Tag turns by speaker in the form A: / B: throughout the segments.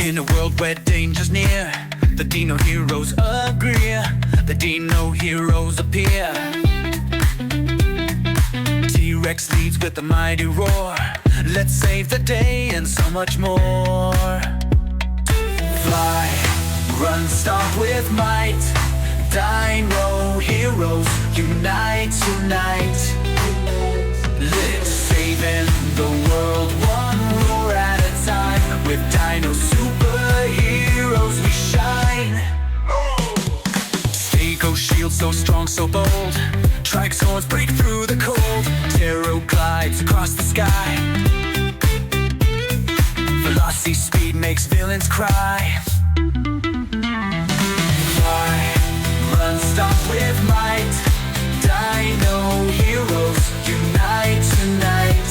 A: In a world where danger's near, the Dino Heroes agree. The Dino Heroes appear. T-Rex leads with a mighty roar. Let's save the day and so much more. Fly, run, stomp with might. Dino Heroes, unite tonight. Let's saving the world one roar at a time. With Dino Superheroes we shine. Stego shield so strong, so bold. Trike's horns break through the cold. Ptero glides across the sky. Velocity speed makes villains cry. Fly, run, stomp with might. Dino Heroes, unite tonight.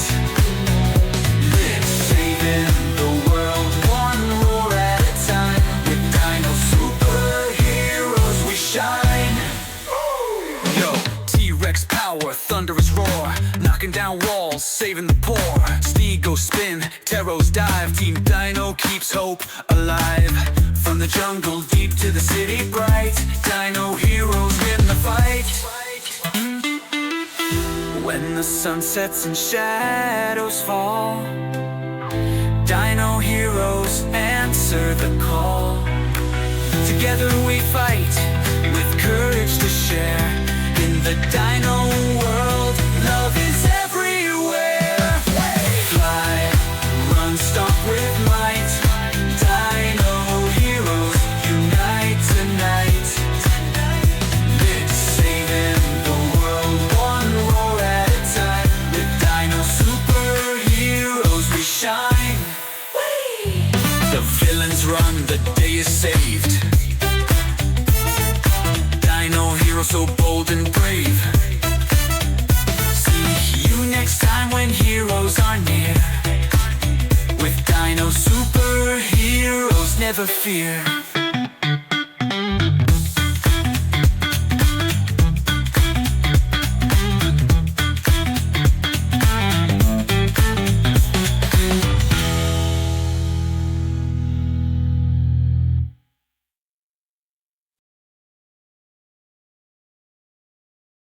A: Let's saving the world one roar at a time. With Dino Superheroes we shine. Yo, T-Rex power, thunderous roar. Knocking down walls, saving the poor. Stego spin, Pteros dive. Team Dino keeps hope alive. From the jungle deep to the city bright. Dino Heroes win the fight. When the sun sets and shadows fall, Dino Heroes answer the call. Together we fight, with courage to share. In the Dino world, love is everywhere. Fly, run, stomp with might. Dino Heroes, unite tonight. Let's saving the world one roar at a time. With Dino Superheroes we shine. The villains run, the day is saved. Dino Heroes so bold and brave. See you next time when heroes are near. With Dino Superheroes never fear.